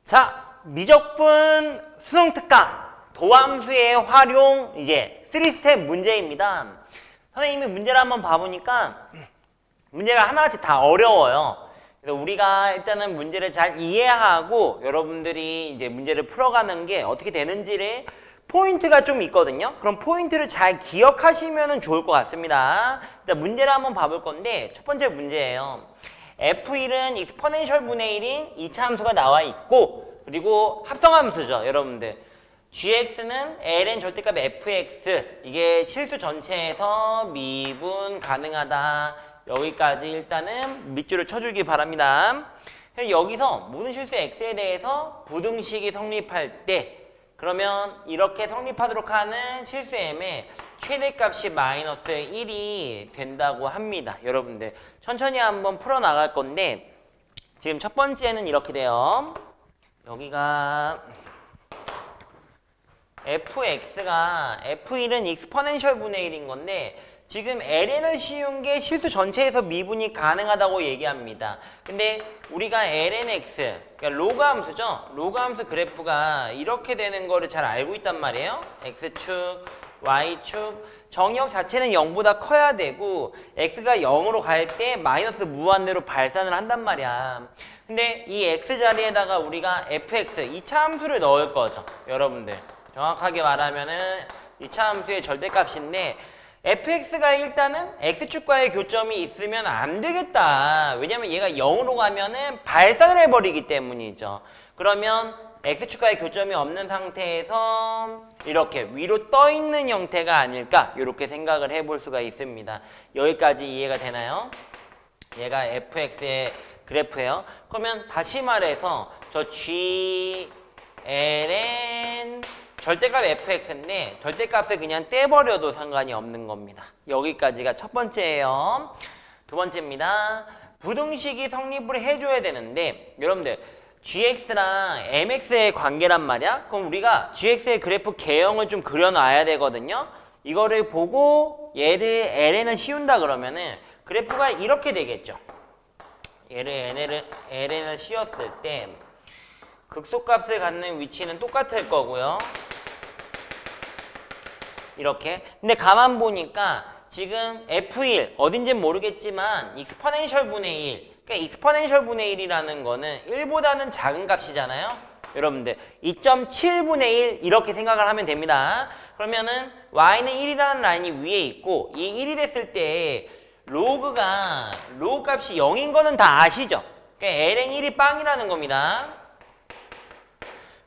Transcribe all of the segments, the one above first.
자, 미적분 수능 특강 도함수의 활용 이제 3스텝 문제입니다. 선생님이 문제를 한번 봐보니까 문제가 하나같이 다 어려워요. 그래서 우리가 일단은 문제를 잘 이해하고 여러분들이 이제 문제를 풀어가는 게 어떻게 되는지를 포인트가 좀 있거든요. 그럼 포인트를 잘 기억하시면 좋을 것 같습니다. 일단 문제를 한번 봐볼 건데 첫 번째 문제예요. F1은 익스포넨셜 분의 1인 2차 함수가 나와 있고 그리고 합성함수죠, 여러분들. gx는 ln 절대값 fx 이게 실수 전체에서 미분 가능하다. 여기까지 일단은 밑줄을 쳐주기 바랍니다. 여기서 모든 실수 x에 대해서 부등식이 성립할 때 그러면 이렇게 성립하도록 하는 실수 m의 최대값이 마이너스 1이 된다고 합니다. 여러분들 천천히 한번 풀어나갈 건데 지금 첫 번째는 이렇게 돼요. 여기가 fx가 f1은 익스포넨셜 분의 1인 건데 지금 ln을 씌운 게 실수 전체에서 미분이 가능하다고 얘기합니다. 근데 우리가 lnx, 그러니까 로그 함수죠. 로그 함수 그래프가 이렇게 되는 거를 잘 알고 있단 말이에요. x축, y축, 정역 자체는 0보다 커야 되고 x가 0으로 갈 때 마이너스 무한대로 발산을 한단 말이야. 근데 이 x 자리에다가 우리가 fx, 2차 함수를 넣을 거죠. 여러분들 정확하게 말하면은 2차 함수의 절대값인데 fx가 일단은 x축과의 교점이 있으면 안 되겠다. 왜냐면 얘가 0으로 가면은 발산을 해버리기 때문이죠. 그러면 x축과의 교점이 없는 상태에서 이렇게 위로 떠 있는 형태가 아닐까 이렇게 생각을 해볼 수가 있습니다. 여기까지 이해가 되나요? 얘가 fx의 그래프예요. 그러면 다시 말해서 저 g ln 절대값 fx인데 절대값을 그냥 떼버려도 상관이 없는 겁니다. 여기까지가 첫 번째예요. 두 번째입니다. 부등식이 성립을 해줘야 되는데 여러분들 gx랑 mx의 관계란 말이야? 그럼 우리가 gx의 그래프 개형을 좀 그려놔야 되거든요. 이거를 보고 얘를 ln을 씌운다 그러면은 그래프가 이렇게 되겠죠. 얘를 ln을 씌웠을 때 극소값을 갖는 위치는 똑같을 거고요. 이렇게. 근데 가만 보니까 지금 F1 어딘지는 모르겠지만 익스포넨셜 분의 1 그러니까 익스포넨셜 분의 1이라는 거는 1보다는 작은 값이잖아요. 여러분들 2.7분의 1 이렇게 생각을 하면 됩니다. 그러면은 y는 1이라는 라인이 위에 있고 이 1이 됐을 때 로그 값이 0인 거는 다 아시죠? 그러니까 ln 1이 빵이라는 겁니다.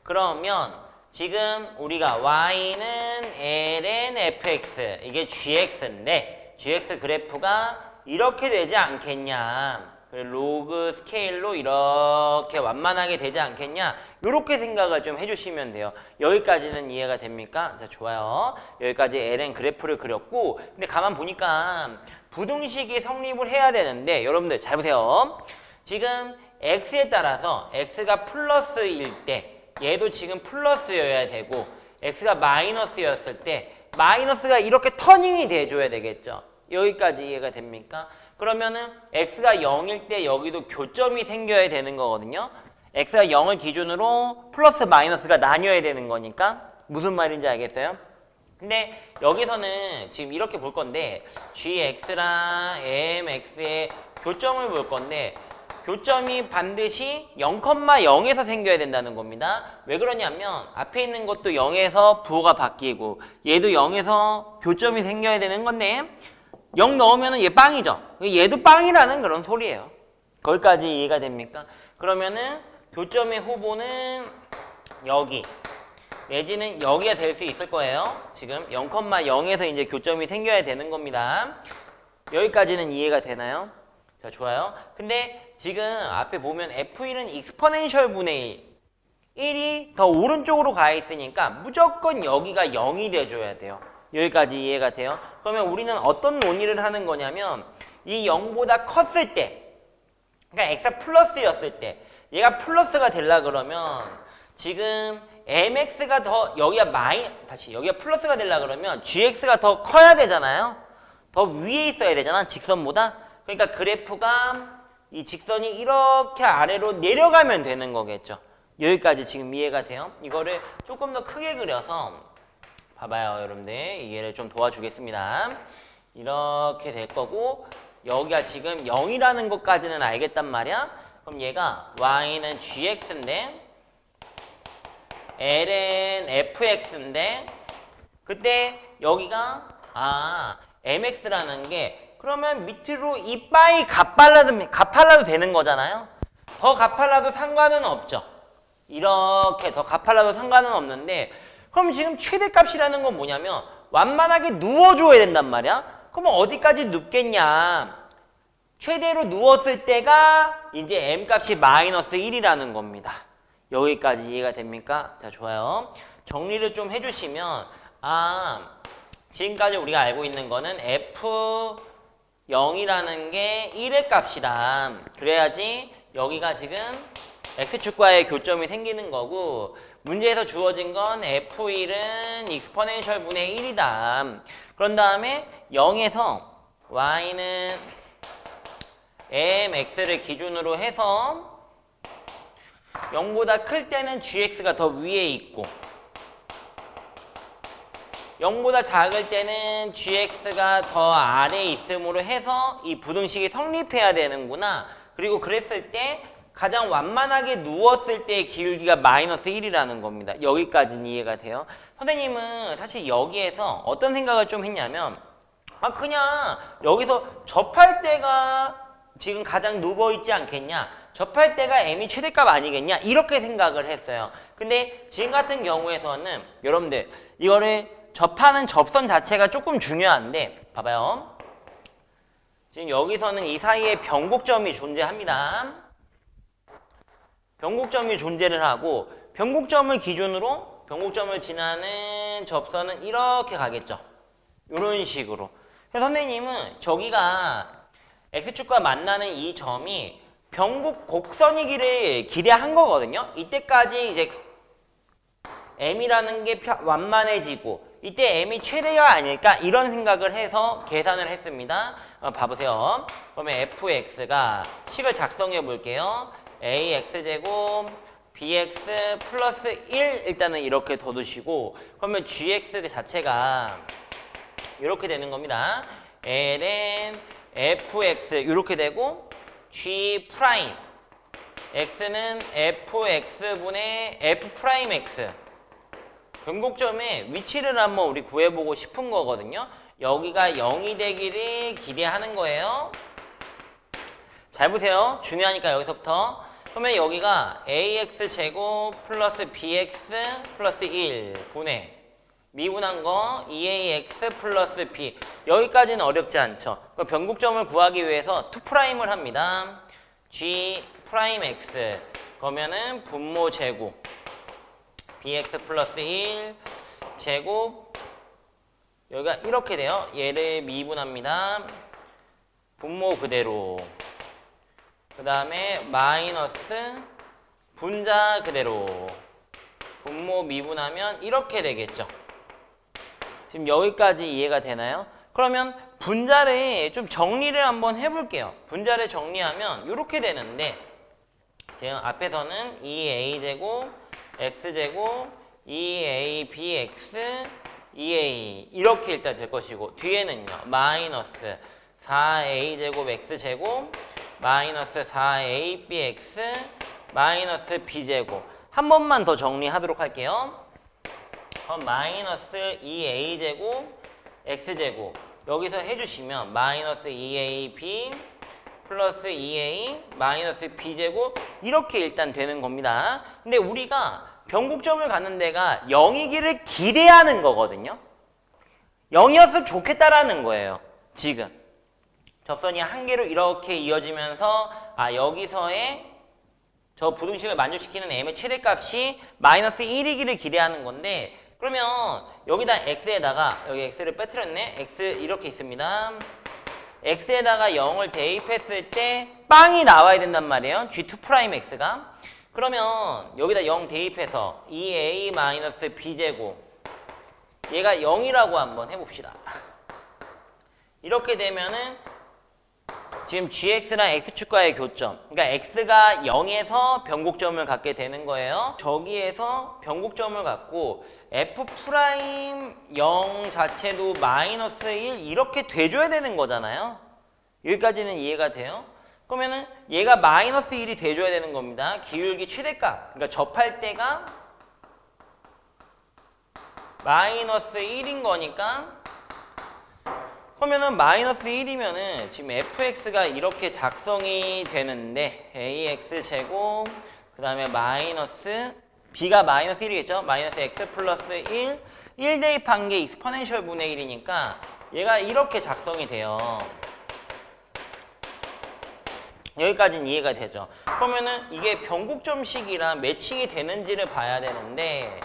그러면 지금 우리가 y는 ln fx 이게 gx인데 gx 그래프가 이렇게 되지 않겠냐, 로그 스케일로 이렇게 완만하게 되지 않겠냐, 이렇게 생각을 좀 해주시면 돼요. 여기까지는 이해가 됩니까? 자, 좋아요. 여기까지 ln 그래프를 그렸고 근데 가만 보니까 부등식이 성립을 해야 되는데 여러분들 잘 보세요. 지금 x에 따라서 x가 플러스일 때 얘도 지금 플러스여야 되고 x가 마이너스였을 때 마이너스가 이렇게 터닝이 돼줘야 되겠죠. 여기까지 이해가 됩니까? 그러면은 x가 0일 때 여기도 교점이 생겨야 되는 거거든요. x가 0을 기준으로 플러스 마이너스가 나뉘어야 되는 거니까 무슨 말인지 알겠어요? 근데 여기서는 지금 이렇게 볼 건데 gx랑 mx의 교점을 볼 건데 교점이 반드시 0,0에서 생겨야 된다는 겁니다. 왜 그러냐면 앞에 있는 것도 0에서 부호가 바뀌고 얘도 0에서 교점이 생겨야 되는 건데 0 넣으면 얘 빵이죠. 얘도 빵이라는 그런 소리예요. 거기까지 이해가 됩니까? 그러면은 교점의 후보는 여기 내지는 여기가 될 수 있을 거예요. 지금 0,0에서 이제 교점이 생겨야 되는 겁니다. 여기까지는 이해가 되나요? 자, 좋아요. 근데 지금 앞에 보면 F1은 익스포넨셜 분의 1이 더 오른쪽으로 가 있으니까 무조건 여기가 0이 돼줘야 돼요. 여기까지 이해가 돼요? 그러면 우리는 어떤 논의를 하는 거냐면 이 0보다 컸을 때 그러니까 x가 플러스였을 때 얘가 플러스가 되려 그러면 지금 mx가 더 여기가 여기가 플러스가 되려 그러면 gx가 더 커야 되잖아요. 더 위에 있어야 되잖아, 직선보다. 그러니까 그래프가 이 직선이 이렇게 아래로 내려가면 되는 거겠죠. 여기까지 지금 이해가 돼요? 이거를 조금 더 크게 그려서 봐봐요, 여러분들. 이해를 좀 도와주겠습니다. 이렇게 될 거고 여기가 지금 0이라는 것까지는 알겠단 말이야. 그럼 얘가 y는 gx인데 l은 fx인데 그때 여기가 mx라는 게 그러면 밑으로 이 바이 값팔라도 되는 거잖아요. 더 값팔라도 상관은 없죠. 이렇게 더 값팔라도 상관은 없는데 그럼 지금 최대값이라는 건 뭐냐면 완만하게 누워줘야 된단 말이야. 그러면 어디까지 눕겠냐. 최대로 누웠을 때가 이제 m값이 마이너스 1이라는 겁니다. 여기까지 이해가 됩니까? 자, 좋아요. 정리를 좀 해주시면 지금까지 우리가 알고 있는 거는 F0이라는 게 1의 값이다. 그래야지 여기가 지금 X축과의 교점이 생기는 거고 문제에서 주어진 건 F1은 익스포넨셜 분의 1이다. 그런 다음에 0에서 Y는 mx를 기준으로 해서 0보다 클 때는 gx가 더 위에 있고 0보다 작을 때는 gx가 더 아래에 있음으로 해서 이 부등식이 성립해야 되는구나. 그리고 그랬을 때 가장 완만하게 누웠을 때의 기울기가 마이너스 1이라는 겁니다. 여기까지는 이해가 돼요? 선생님은 사실 여기에서 어떤 생각을 좀 했냐면 그냥 여기서 접할 때가 지금 가장 누워있지 않겠냐? 접할 때가 m이 최대값 아니겠냐? 이렇게 생각을 했어요. 근데 지금 같은 경우에서는 여러분들 이거를 접하는 접선 자체가 조금 중요한데 봐봐요. 지금 여기서는 이 사이에 변곡점이 존재합니다. 변곡점이 존재를 하고 변곡점을 기준으로 변곡점을 지나는 접선은 이렇게 가겠죠. 이런 식으로. 그래서 선생님은 저기가 X축과 만나는 이 점이 변곡 곡선이기를 기대한 거거든요. 이때까지 이제 M이라는 게 완만해지고 이때 M이 최대가 아닐까 이런 생각을 해서 계산을 했습니다. 봐보세요. 그러면 fx가 식을 작성해 볼게요. ax제곱 bx 플러스 1 일단은 이렇게 둬두시고 그러면 gx 자체가 이렇게 되는 겁니다. ln fx 이렇게 되고 g 프라임 x는 fx분의 f 프라임 x 변곡점의 위치를 한번 우리 구해보고 싶은 거거든요. 여기가 0이 되기를 기대하는 거예요. 잘 보세요. 중요하니까 여기서부터. 그러면 여기가 ax제곱 플러스 bx 플러스 1 분의 미분한 거 2ax 플러스 b 여기까지는 어렵지 않죠. 그 변곡점을 구하기 위해서 2'을 합니다. g 프라임 x 그러면은 분모 제곱 bx 플러스 1 제곱 여기가 이렇게 돼요. 얘를 미분합니다. 분모 그대로 그 다음에 마이너스 분자 그대로 분모 미분하면 이렇게 되겠죠. 지금 여기까지 이해가 되나요? 그러면 분자를 좀 정리를 한번 해볼게요. 분자를 정리하면 이렇게 되는데 지금 앞에서는 2a제곱 x제곱 2abx 2a 이렇게 일단 될 것이고 뒤에는요 마이너스 4a제곱 x제곱 마이너스 4abx 마이너스 b제곱 한 번만 더 정리하도록 할게요. 그럼 마이너스 2a제곱 x제곱 여기서 해주시면 마이너스 2ab 플러스 2a 마이너스 b제곱 이렇게 일단 되는 겁니다. 근데 우리가 변곡점을 가는 데가 0이기를 기대하는 거거든요. 0이었으면 좋겠다라는 거예요. 지금 접선이 한 개로 이렇게 이어지면서 여기서의 저 부등식을 만족시키는 m의 최대값이 마이너스 1이기를 기대하는 건데 그러면 여기다 x에다가 여기 x를 빼뜨렸네. x 이렇게 있습니다. x에다가 0을 대입했을 때 빵이 나와야 된단 말이에요. g2'x가. 그러면 여기다 0 대입해서 2a-b제곱 얘가 0이라고 한번 해봅시다. 이렇게 되면은 지금 gx랑 x축과의 교점. 그러니까 x가 0에서 변곡점을 갖게 되는 거예요. 저기에서 변곡점을 갖고 f 프라임 0 자체도 마이너스 1 이렇게 돼줘야 되는 거잖아요. 여기까지는 이해가 돼요? 그러면은 얘가 마이너스 1이 돼줘야 되는 겁니다. 기울기 최대값. 그러니까 접할 때가 마이너스 1인 거니까 그러면은 마이너스 1이면은 지금 fx가 이렇게 작성이 되는데 ax 제곱 그 다음에 마이너스 b가 마이너스 1이겠죠? 마이너스 x 플러스 1 대입한 게 익스포넨셜 분의 1이니까 얘가 이렇게 작성이 돼요. 여기까지는 이해가 되죠? 그러면은 이게 변곡점식이랑 매칭이 되는지를 봐야 되는데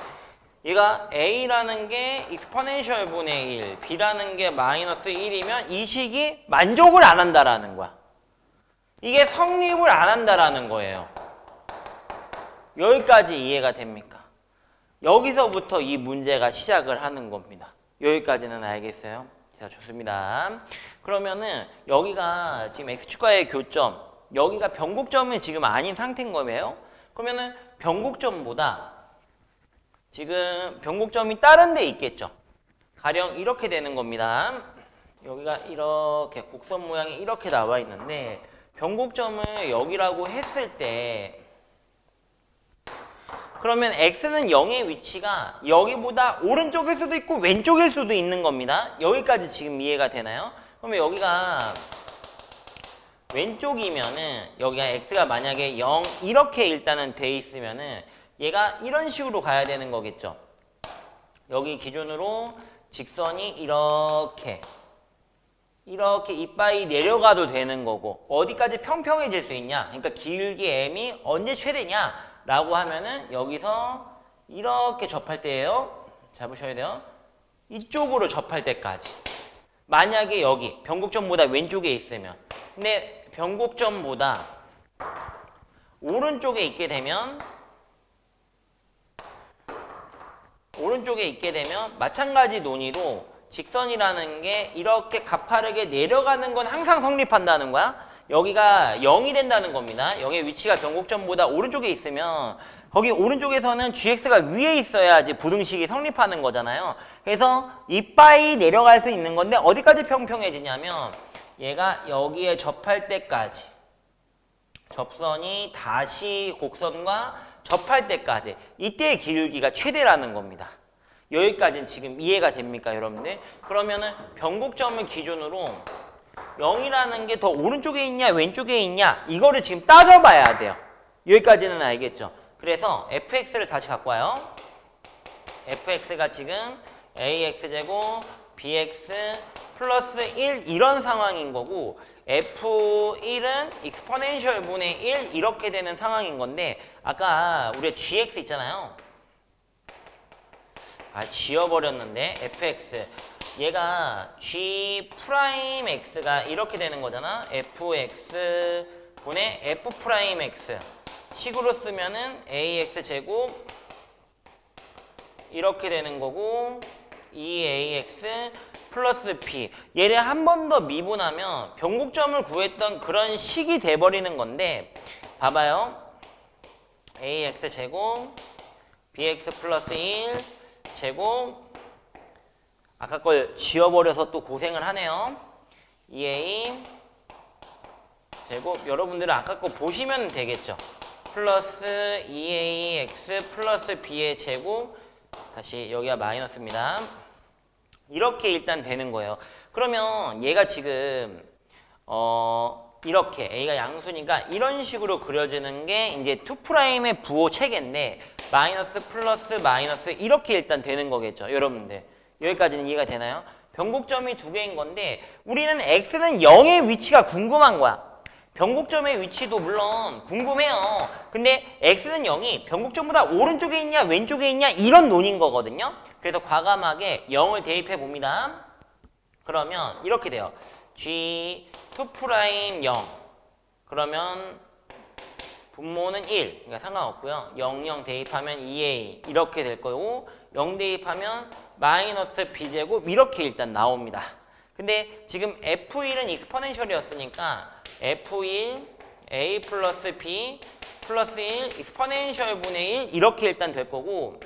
얘가 a라는 게 익스포넨셜 분의 1, b라는 게 마이너스 1이면 이 식이 만족을 안 한다라는 거야. 이게 성립을 안 한다라는 거예요. 여기까지 이해가 됩니까? 여기서부터 이 문제가 시작을 하는 겁니다. 여기까지는 알겠어요? 자, 좋습니다. 그러면은 여기가 지금 x축과의 교점, 여기가 변곡점이 지금 아닌 상태인 거예요. 그러면은 변곡점보다 지금 변곡점이 다른 데 있겠죠. 가령 이렇게 되는 겁니다. 여기가 이렇게 곡선 모양이 이렇게 나와 있는데 변곡점을 여기라고 했을 때 그러면 x는 0의 위치가 여기보다 오른쪽일 수도 있고 왼쪽일 수도 있는 겁니다. 여기까지 지금 이해가 되나요? 그러면 여기가 왼쪽이면은 여기가 x가 만약에 0 이렇게 일단은 돼 있으면은 얘가 이런 식으로 가야 되는 거겠죠. 여기 기준으로 직선이 이렇게 이빠이 내려가도 되는 거고 어디까지 평평해질 수 있냐? 그러니까 기울기 m이 언제 최대냐? 라고 하면은 여기서 이렇게 접할 때예요. 잡으셔야 돼요. 이쪽으로 접할 때까지. 만약에 여기 변곡점보다 왼쪽에 있으면 근데 변곡점보다 오른쪽에 있게 되면 마찬가지 논의로 직선이라는 게 이렇게 가파르게 내려가는 건 항상 성립한다는 거야. 여기가 0이 된다는 겁니다. 0의 위치가 변곡점보다 오른쪽에 있으면 거기 오른쪽에서는 gx가 위에 있어야지 부등식이 성립하는 거잖아요. 그래서 이빠이 내려갈 수 있는 건데 어디까지 평평해지냐면 얘가 여기에 접할 때까지 접선이 다시 곡선과 접할 때까지 이때의 기울기가 최대라는 겁니다. 여기까지는 지금 이해가 됩니까, 여러분들? 그러면은 변곡점을 기준으로 0이라는 게 더 오른쪽에 있냐 왼쪽에 있냐 이거를 지금 따져봐야 돼요. 여기까지는 알겠죠? 그래서 fx를 다시 갖고 와요. fx가 지금 ax제곱 bx 플러스 1 이런 상황인 거고 f1은 익스포넨셜 분의 1 이렇게 되는 상황인 건데 아까 우리가 gx 있잖아요. 지워버렸는데 fx 얘가 g 프라임 x가 이렇게 되는 거잖아. fx 분의 f 프라임 x 식으로 쓰면은 ax 제곱 이렇게 되는 거고 2ax 플러스 b 얘를 한 번 더 미분하면 변곡점을 구했던 그런 식이 돼버리는 건데 봐봐요. ax 제곱 bx 플러스 1 제곱 아까 걸 지워버려서 또 고생을 하네요. 2a 제곱 여러분들은 아까 거 보시면 되겠죠. 플러스 2ax 플러스 b의 제곱 다시 여기가 마이너스입니다. 이렇게 일단 되는 거예요. 그러면 얘가 지금 이렇게 a가 양수니까 이런 식으로 그려지는 게 이제 2'의 부호 체계인데 마이너스 플러스 마이너스 이렇게 일단 되는 거겠죠. 여러분들 여기까지는 이해가 되나요? 변곡점이 두 개인 건데 우리는 x는 0의 위치가 궁금한 거야. 변곡점의 위치도 물론 궁금해요. 근데 x는 0이 변곡점보다 오른쪽에 있냐 왼쪽에 있냐 이런 논인 거거든요. 그래서 과감하게 0을 대입해 봅니다. 그러면 이렇게 돼요. g 2' 0 그러면 분모는 1 그러니까 상관없고요. 0, 0 대입하면 2a 이렇게 될 거고 0 대입하면 마이너스 b제곱 이렇게 일단 나옵니다. 근데 지금 f1은 익스포넨셜이었으니까 F1 A 플러스 B 플러스 1 익스포넨셜 분의 1 이렇게 일단 될 거고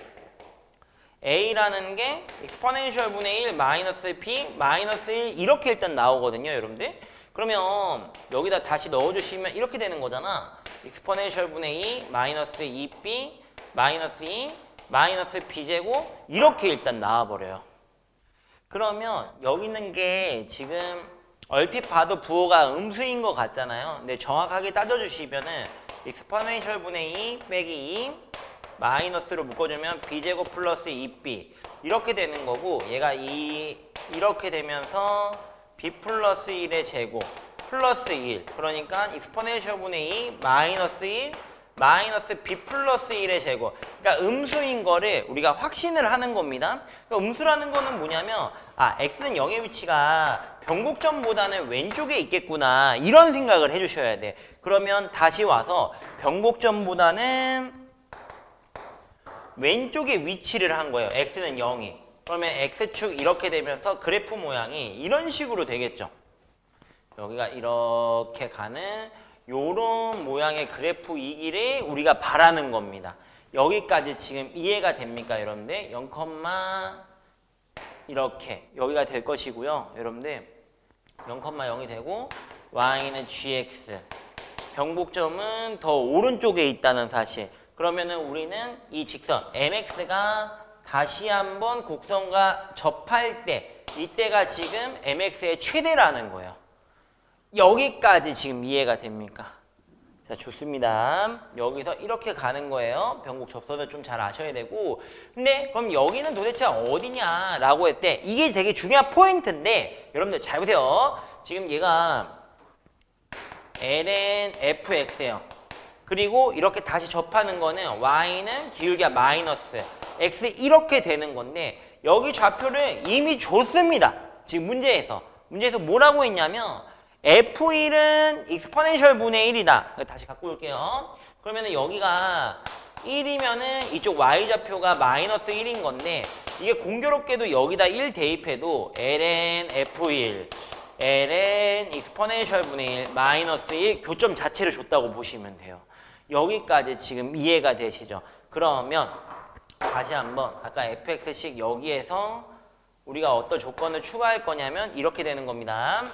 A라는 게 익스포넨셜 분의 1 마이너스 B 마이너스 1 이렇게 일단 나오거든요, 여러분들. 그러면 여기다 다시 넣어주시면 이렇게 되는 거잖아. 익스포넨셜 분의 2 마이너스 2B 마이너스 2 마이너스 B제곱 이렇게 일단 나와버려요. 그러면 여기 있는 게 지금 얼핏 봐도 부호가 음수인 것 같잖아요. 근데 정확하게 따져주시면은 익스포넨셜 분의 2 빼기 2 마이너스로 묶어주면 b제곱 플러스 2b 이렇게 되는 거고 얘가 이렇게 되면서 b 플러스 1의 제곱 플러스 1 그러니까 익스포넨셜 분의 2 마이너스 1 마이너스 b 플러스 1의 제곱 그러니까 음수인 거를 우리가 확신을 하는 겁니다. 그러니까 음수라는 거는 뭐냐면 x는 0의 위치가 변곡점보다는 왼쪽에 있겠구나 이런 생각을 해주셔야 돼. 그러면 다시 와서 변곡점보다는 왼쪽에 위치를 한 거예요. x는 0이. 그러면 x축 이렇게 되면서 그래프 모양이 이런 식으로 되겠죠. 여기가 이렇게 가는 요런 모양의 그래프이기를 우리가 바라는 겁니다. 여기까지 지금 이해가 됩니까, 여러분들? 0, 이렇게 여기가 될 것이고요. 여러분들 0,0이 되고 y는 gx 변곡점은 더 오른쪽에 있다는 사실. 그러면은 우리는 이 직선 mx가 다시 한번 곡선과 접할 때 이때가 지금 mx의 최대라는 거예요. 여기까지 지금 이해가 됩니까? 자, 좋습니다. 여기서 이렇게 가는 거예요. 변곡 접선을 좀 잘 아셔야 되고 근데 그럼 여기는 도대체 어디냐라고 할 때 이게 되게 중요한 포인트인데 여러분들 잘 보세요. 지금 얘가 ln fx예요. 그리고 이렇게 다시 접하는 거는 y는 기울기가 마이너스 x 이렇게 되는 건데 여기 좌표를 이미 줬습니다. 지금 문제에서 뭐라고 했냐면 f1은 익스포넨셜 분의 1이다. 다시 갖고 올게요. 그러면은 여기가 1이면은 이쪽 y좌표가 마이너스 1인 건데 이게 공교롭게도 여기다 1 대입해도 ln f1 ln 익스포넨셜 분의 1 마이너스 1 교점 자체를 줬다고 보시면 돼요. 여기까지 지금 이해가 되시죠? 그러면 다시 한번 아까 fx식 여기에서 우리가 어떤 조건을 추가할 거냐면 이렇게 되는 겁니다.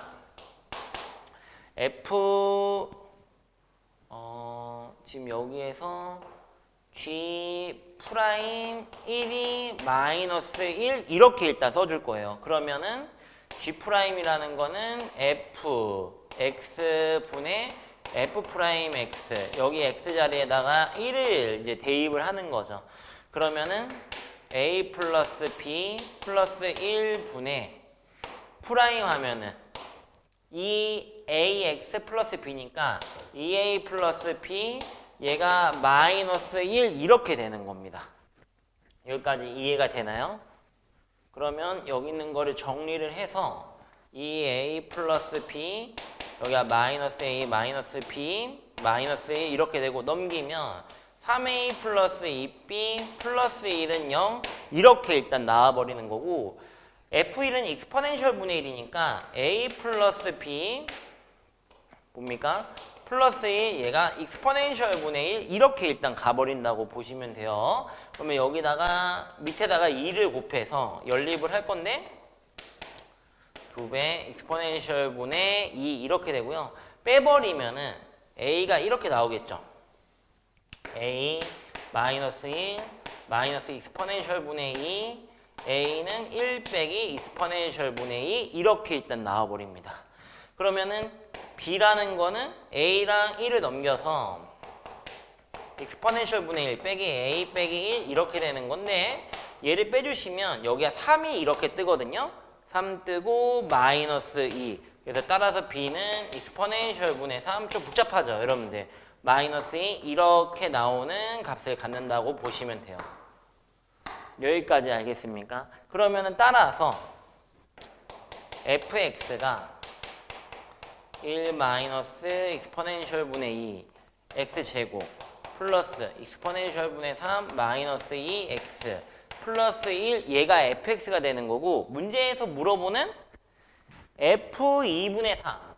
지금 여기에서 g 프라임 1이 마이너스 1 이렇게 일단 써줄 거예요. 그러면은 g 프라임이라는 거는 f x 분의 f 프라임 x 여기 x 자리에다가 1을 이제 대입을 하는 거죠. 그러면은 a 플러스 b 플러스 1 분의 프라임 하면은 2ax 플러스 b니까 2a 플러스 b 얘가 마이너스 1 이렇게 되는 겁니다. 여기까지 이해가 되나요? 그러면 여기 있는 거를 정리를 해서 2a 플러스 b 여기가 마이너스 a 마이너스 b 마이너스 1 이렇게 되고 넘기면 3a 플러스 2b 플러스 1은 0 이렇게 일단 나와버리는 거고 f1은 익스포넨셜 분의 1이니까 a 플러스 b 뭡니까? 플러스 1 얘가 익스포넨셜 분의 1 이렇게 일단 가버린다고 보시면 돼요. 그러면 여기다가 밑에다가 2를 곱해서 연립을 할 건데 2배 익스포넨셜 분의 2 이렇게 되고요. 빼버리면은 a가 이렇게 나오겠죠. a 마이너스 1 마이너스 익스포넨셜 분의 2 a는 1 빼기 익스포넨셜 분의 2 이렇게 일단 나와버립니다. 그러면은 b라는 거는 a랑 1을 넘겨서 익스포넨셜 분의 1 빼기 a 빼기 1 이렇게 되는 건데 얘를 빼주시면 여기가 3이 이렇게 뜨거든요. 3 뜨고 마이너스 2 그래서 따라서 b는 익스포넨셜 분의 3 좀 복잡하죠 여러분들. 마이너스 2 이렇게 나오는 값을 갖는다고 보시면 돼요. 여기까지 알겠습니까? 그러면은 따라서 fx가 1 마이너스 익스포넨셜 분의 2 x제곱 플러스 익스포넨셜 분의 3 마이너스 2x 플러스 1 얘가 fx가 되는 거고 문제에서 물어보는 f2분의 3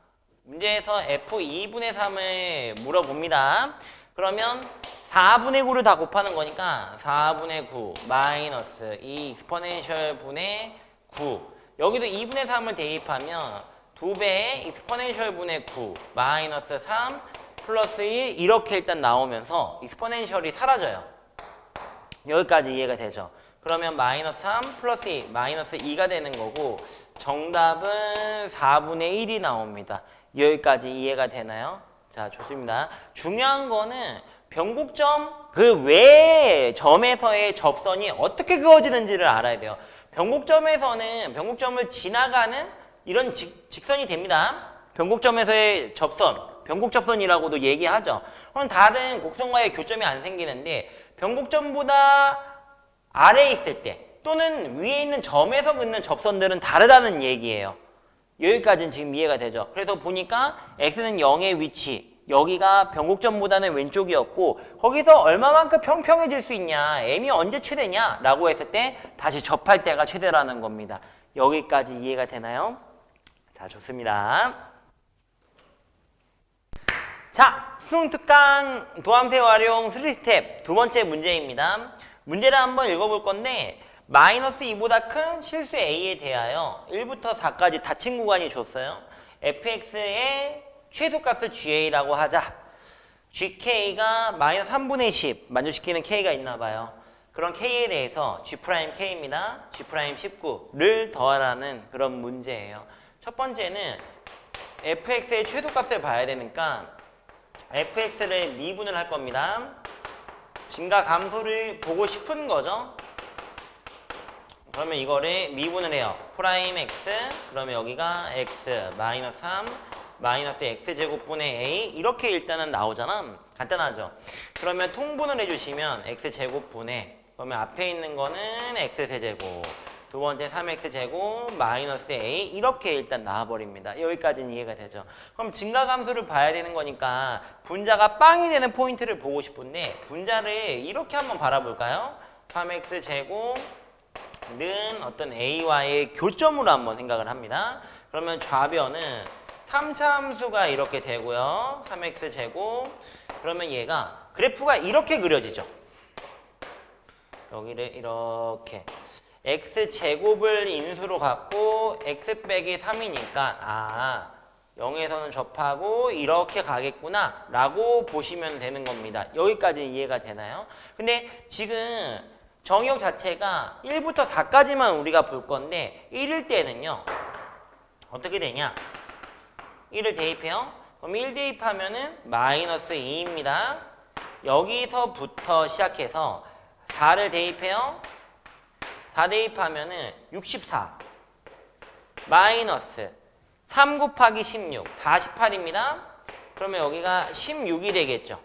문제에서 F2분의 3을 물어봅니다. 그러면 4분의 9를 다 곱하는 거니까 4분의 9 마이너스 2 익스포넨셜 분의 9 여기도 2분의 3을 대입하면 2배의 익스포넨셜 분의 9 마이너스 3 플러스 1 이렇게 일단 나오면서 익스포넨셜이 사라져요. 여기까지 이해가 되죠? 그러면 마이너스 3 플러스 2 마이너스 2가 되는 거고 정답은 4분의 1이 나옵니다. 여기까지 이해가 되나요? 자, 좋습니다. 중요한 거는 변곡점 그 외의 점에서의 접선이 어떻게 그어지는지를 알아야 돼요. 변곡점에서는 변곡점을 지나가는 이런 직선이 됩니다. 변곡점에서의 접선, 변곡접선이라고도 얘기하죠. 그럼 다른 곡선과의 교점이 안 생기는데 변곡점보다 아래에 있을 때 또는 위에 있는 점에서 긋는 접선들은 다르다는 얘기예요. 여기까지는 지금 이해가 되죠. 그래서 보니까 x는 0의 위치 여기가 변곡점보다는 왼쪽이었고 거기서 얼마만큼 평평해질 수 있냐 m이 언제 최대냐 라고 했을 때 다시 접할 때가 최대라는 겁니다. 여기까지 이해가 되나요? 자, 좋습니다. 자, 수능 특강 도함수 활용 3스텝 두 번째 문제입니다. 문제를 한번 읽어볼 건데 마이너스 2보다 큰 실수 a에 대하여 1부터 4까지 닫힌 구간이 줬어요. fx의 최소값을 ga라고 하자. gk가 마이너스 3분의 10 만족시키는 k가 있나 봐요. 그런 k에 대해서 g'k입니다. g'19를 더하라는 그런 문제예요. 첫 번째는 fx의 최소값을 봐야 되니까 fx를 미분을 할 겁니다. 증가 감소를 보고 싶은 거죠. 그러면 이거를 미분을 해요. 프라임 x 그러면 여기가 x 마이너스 3 마이너스 x제곱분의 a 이렇게 일단은 나오잖아. 간단하죠. 그러면 통분을 해주시면 x제곱분의 그러면 앞에 있는 거는 x세제곱 두 번째 3x제곱 마이너스 a 이렇게 일단 나와버립니다. 여기까지는 이해가 되죠. 그럼 증가감수를 봐야 되는 거니까 분자가 빵이 되는 포인트를 보고 싶은데 분자를 이렇게 한번 바라볼까요? 3x제곱 는 어떤 a와의 교점으로 한번 생각을 합니다. 그러면 좌변은 3차 함수가 이렇게 되고요. 3x제곱 그러면 얘가 그래프가 이렇게 그려지죠. 여기를 이렇게 x제곱을 인수로 갖고 x 빼기 3이니까 0에서는 접하고 이렇게 가겠구나 라고 보시면 되는 겁니다. 여기까지 이해가 되나요? 근데 지금 정의역 자체가 1부터 4까지만 우리가 볼 건데 1일 때는요. 어떻게 되냐? 1을 대입해요. 그럼 1 대입하면은 마이너스 2입니다. 여기서부터 시작해서 4를 대입해요. 4 대입하면은 64 마이너스 3 곱하기 16 48입니다. 그러면 여기가 16이 되겠죠.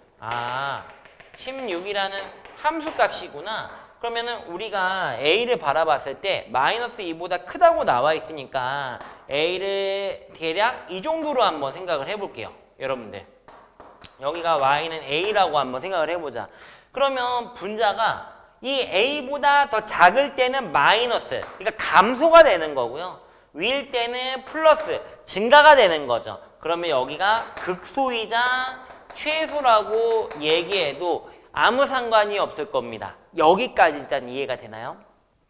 16이라는 함수값이구나. 그러면은 우리가 a를 바라봤을 때 마이너스 2보다 크다고 나와 있으니까 a를 대략 이 정도로 한번 생각을 해볼게요. 여러분들 여기가 y는 a라고 한번 생각을 해보자. 그러면 분자가 이 a보다 더 작을 때는 마이너스 그러니까 감소가 되는 거고요. 위일 때는 플러스 증가가 되는 거죠. 그러면 여기가 극소이자 최소라고 얘기해도 아무 상관이 없을 겁니다. 여기까지 일단 이해가 되나요?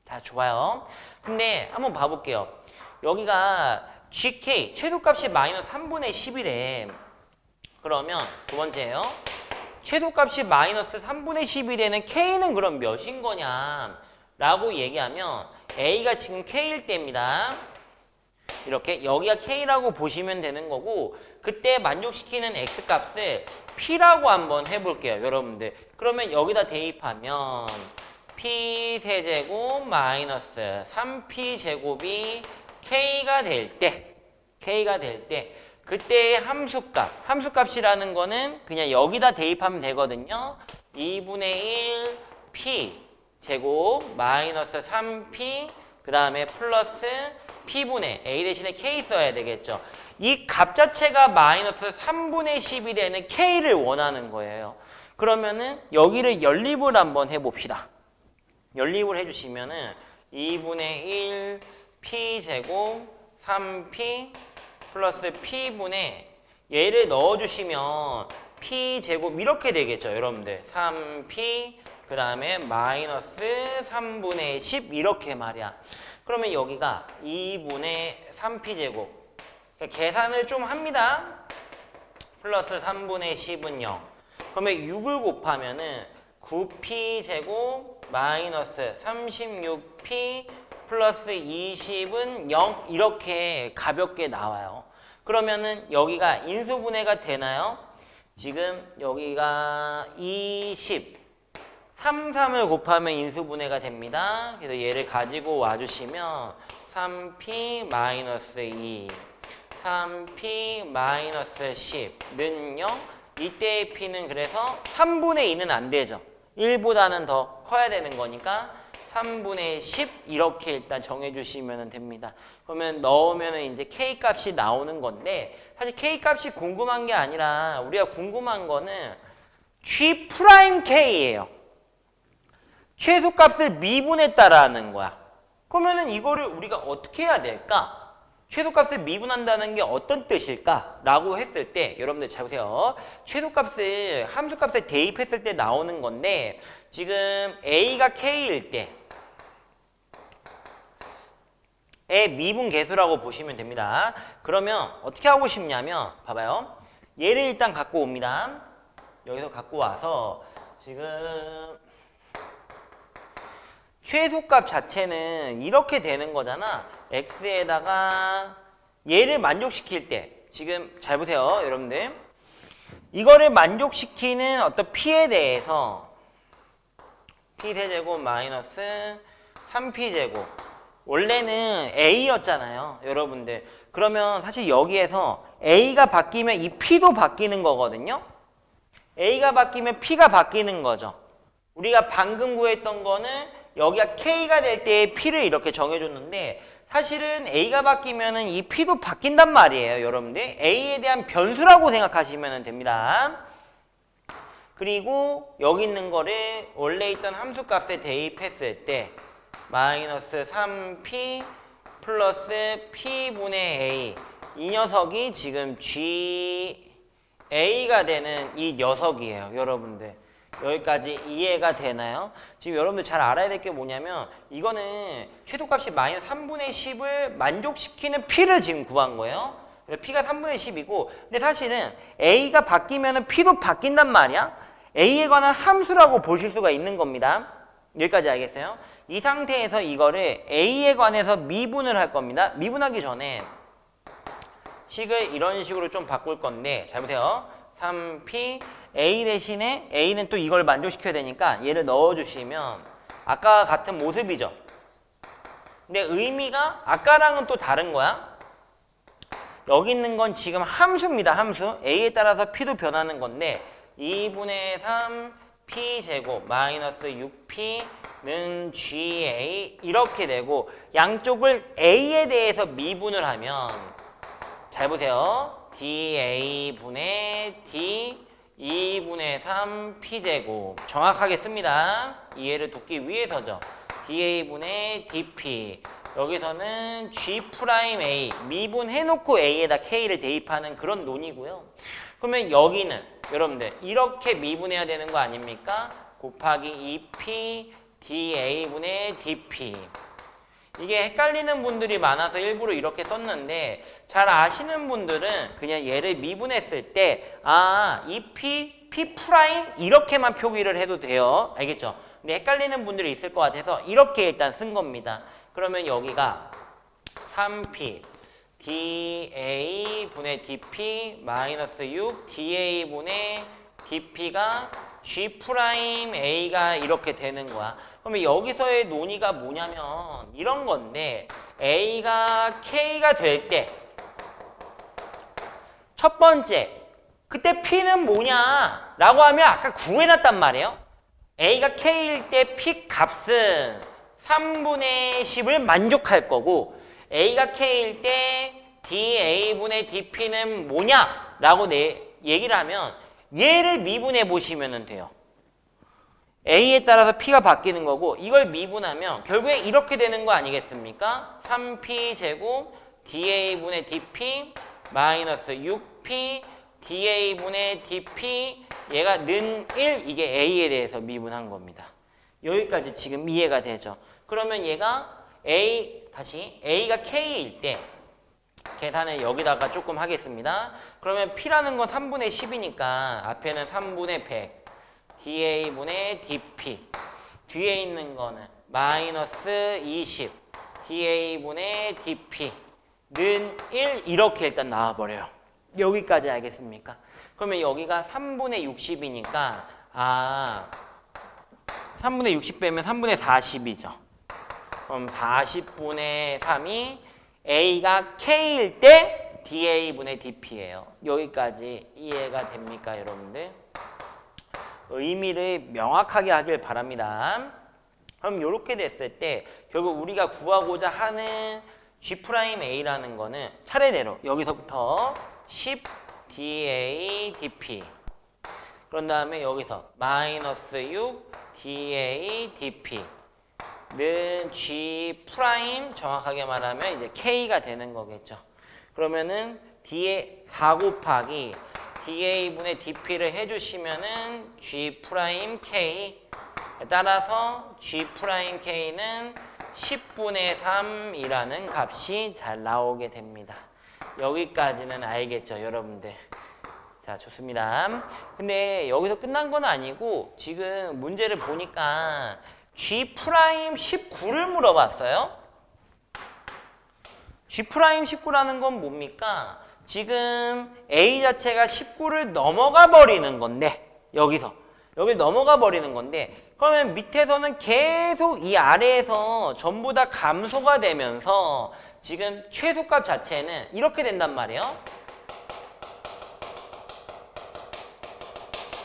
자, 좋아요. 근데 한번 봐볼게요. 여기가 gk 최소값이 마이너스 3분의 10이래. 그러면 두 번째예요. 최소값이 마이너스 3분의 10이 되는 k는 그럼 몇인 거냐 라고 얘기하면 a가 지금 k일 때입니다. 이렇게 여기가 k라고 보시면 되는 거고 그때 만족시키는 x값을 p라고 한번 해볼게요. 여러분들 그러면 여기다 대입하면 p 세제곱 마이너스 3p 제곱이 k가 될 때 그때의 함수값이라는 거는 그냥 여기다 대입하면 되거든요. 2분의 1 p 제곱 마이너스 3p 그 다음에 플러스 p분의 a 대신에 k 써야 되겠죠. 이 값 자체가 마이너스 3분의 10이 되는 k를 원하는 거예요. 그러면은 여기를 연립을 한번 해봅시다. 연립을 해주시면은 2분의 1 p 제곱 3p 플러스 p분의 얘를 넣어주시면 P제곱 이렇게 되겠죠, 여러분들. 3P 그 다음에 마이너스 3분의 10 이렇게 말이야. 그러면 여기가 2분의 3P제곱. 그러니까 계산을 좀 합니다. 플러스 3분의 10은 0. 그러면 6을 곱하면은 9P제곱 마이너스 36P 플러스 20은 0 이렇게 가볍게 나와요. 그러면은 여기가 인수분해가 되나요? 지금 여기가 20 3을 곱하면 인수분해가 됩니다. 그래서 얘를 가지고 와주시면 3P 마이너스 2 3P 마이너스 10는 0. 이때의 P는 그래서 3분의 2는 안 되죠. 1보다는 더 커야 되는 거니까 3분의 10 이렇게 일단 정해주시면 됩니다. 그러면 넣으면 이제 K 값이 나오는 건데 사실 K 값이 궁금한 게 아니라 우리가 궁금한 거는 G 프라임 K예요. 최소값을 미분했다라는 거야. 그러면은 이거를 우리가 어떻게 해야 될까? 최소값을 미분한다는 게 어떤 뜻일까? 라고 했을 때 여러분들 잘 보세요. 최소값을 함수값에 대입했을 때 나오는 건데 지금 A가 K일 때 의 미분 계수라고 보시면 됩니다. 그러면 어떻게 하고 싶냐면 봐봐요. 얘를 일단 갖고 옵니다. 여기서 갖고 와서 지금 최소값 자체는 이렇게 되는 거잖아. x에다가 얘를 만족시킬 때 지금 잘 보세요, 여러분들. 이거를 만족시키는 어떤 p에 대해서 p세제곱 마이너스 3p제곱 원래는 a였잖아요, 여러분들. 그러면 사실 여기에서 a가 바뀌면 이 p도 바뀌는 거거든요. a가 바뀌면 p가 바뀌는 거죠. 우리가 방금 구했던 거는 여기가 K가 될 때의 P를 이렇게 정해줬는데 사실은 A가 바뀌면은 이 P도 바뀐단 말이에요, 여러분들. A에 대한 변수라고 생각하시면 됩니다. 그리고 여기 있는 거를 원래 있던 함수값에 대입했을 때 마이너스 3P 플러스 P분의 A 이 녀석이 지금 GA가 되는 이 녀석이에요, 여러분들. 여기까지 이해가 되나요? 지금 여러분들 잘 알아야 될 게 뭐냐면 이거는 최소값이 마이너스 3분의 10을 만족시키는 P를 지금 구한 거예요. 그래서 P가 3분의 10이고 근데 사실은 A가 바뀌면 P도 바뀐단 말이야. A에 관한 함수라고 보실 수가 있는 겁니다. 여기까지 알겠어요? 이 상태에서 이거를 A에 관해서 미분을 할 겁니다. 미분하기 전에 식을 이런 식으로 좀 바꿀 건데 잘 보세요. 3P A 대신에 A는 또 이걸 만족시켜야 되니까 얘를 넣어주시면 아까 같은 모습이죠. 근데 의미가 아까랑은 또 다른 거야. 여기 있는 건 지금 함수입니다. 함수. A에 따라서 P도 변하는 건데 2분의 3 P제곱 마이너스 6P는 GA 이렇게 되고 양쪽을 A에 대해서 미분을 하면 잘 보세요. DA분의 D 2분의 3 P제곱 정확하게 씁니다. 이해를 돕기 위해서죠. DA분의 DP 여기서는 G'A 미분해놓고 A에다 K를 대입하는 그런 논이고요. 그러면 여기는 여러분들 이렇게 미분해야 되는 거 아닙니까? 곱하기 2P DA분의 DP 이게 헷갈리는 분들이 많아서 일부러 이렇게 썼는데 잘 아시는 분들은 그냥 얘를 미분했을 때 이 P 프라임 이렇게만 표기를 해도 돼요. 알겠죠? 근데 헷갈리는 분들이 있을 것 같아서 이렇게 일단 쓴 겁니다. 그러면 여기가 3P DA분의 DP 마이너스 6 DA분의 DP가 G'A가 이렇게 되는 거야. 그러면 여기서의 논의가 뭐냐면 이런 건데 A가 K가 될 때 첫 번째 그때 P는 뭐냐 라고 하면 아까 구해놨단 말이에요. A가 K일 때 P 값은 3분의 10을 만족할 거고 A가 K일 때 DA분의 DP는 뭐냐 라고 얘기를 하면 얘를 미분해 보시면 돼요. A에 따라서 P가 바뀌는 거고 이걸 미분하면 결국에 이렇게 되는 거 아니겠습니까? 3P 제곱 DA분의 DP 마이너스 6P DA분의 DP 얘가 는 1 이게 A에 대해서 미분한 겁니다. 여기까지 지금 이해가 되죠. 그러면 얘가 A가 K일 때 계산을 여기다가 조금 하겠습니다. 그러면 P라는 건 3분의 10이니까 앞에는 3분의 100 DA분의 DP 뒤에 있는 거는 마이너스 20 DA분의 DP 는 1 이렇게 일단 나와버려요. 여기까지 알겠습니까? 그러면 여기가 3분의 60이니까 3분의 60 빼면 3분의 40이죠. 그럼 40분의 3이 A가 K일 때 DA분의 DP예요. 여기까지 이해가 됩니까, 여러분들? 의미를 명확하게 하길 바랍니다. 그럼 이렇게 됐을 때 결국 우리가 구하고자 하는 G'A라는 거는 차례대로 여기서부터 10 DA DP 그런 다음에 여기서 마이너스 6 DA DP 는 G' 정확하게 말하면 이제 K가 되는 거겠죠. 그러면은 D에 4 곱하기 DA분의 DP를 해주시면은 G' K 따라서 G' K는 10분의 3이라는 값이 잘 나오게 됩니다. 여기까지는 알겠죠, 여러분들? 자, 좋습니다. 근데 여기서 끝난 건 아니고 지금 문제를 보니까 G' 19를 물어봤어요. G' 19라는 건 뭡니까? 지금 A 자체가 19를 넘어가 버리는 건데 여기 넘어가 버리는 건데 그러면 밑에서는 계속 이 아래에서 전부 다 감소가 되면서 지금 최소값 자체는 이렇게 된단 말이에요.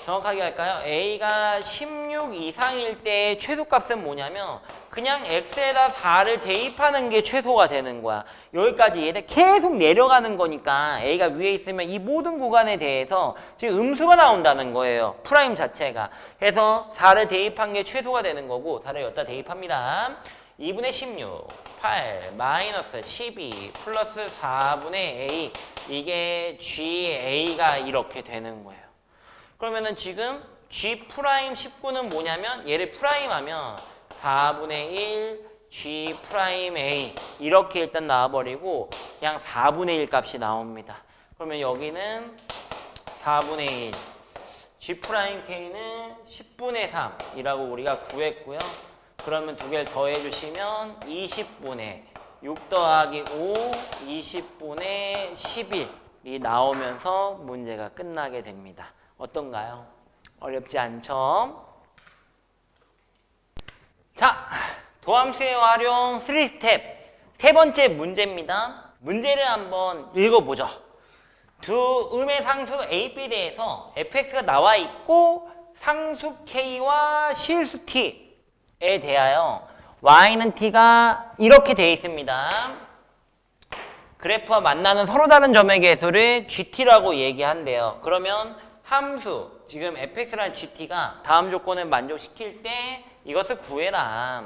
정확하게 할까요? A가 16 이상일 때의 최소값은 뭐냐면 그냥 X에다 4를 대입하는 게 최소가 되는 거야. 여기까지 얘네 계속 내려가는 거니까 A가 위에 있으면 이 모든 구간에 대해서 지금 음수가 나온다는 거예요. 프라임 자체가. 그래서 4를 대입한 게 최소가 되는 거고 4를 여기다 대입합니다. 2분의 16, 8, 마이너스 12, 플러스 4분의 A 이게 GA가 이렇게 되는 거예요. 그러면은 지금 G'19는 뭐냐면 얘를 프라임하면 4분의 1 G'A 이렇게 일단 나와버리고 그냥 4분의 1 값이 나옵니다. 그러면 여기는 4분의 1 G'K는 10분의 3이라고 우리가 구했고요. 그러면 두 개를 더해주시면 20분의 6 더하기 5 20분의 11이 나오면서 문제가 끝나게 됩니다. 어떤가요? 어렵지 않죠? 자, 도함수의 활용 3스텝 세 번째 문제입니다. 문제를 한번 읽어보죠. 두 음의 상수 A, B 대해서 fx가 나와 있고 상수 K와 실수 T에 대하여 y는 T가 이렇게 되어 있습니다. 그래프와 만나는 서로 다른 점의 개수를 GT라고 얘기한대요. 그러면 함수, 지금 fx라는 gt가 다음 조건을 만족시킬 때 이것을 구해라.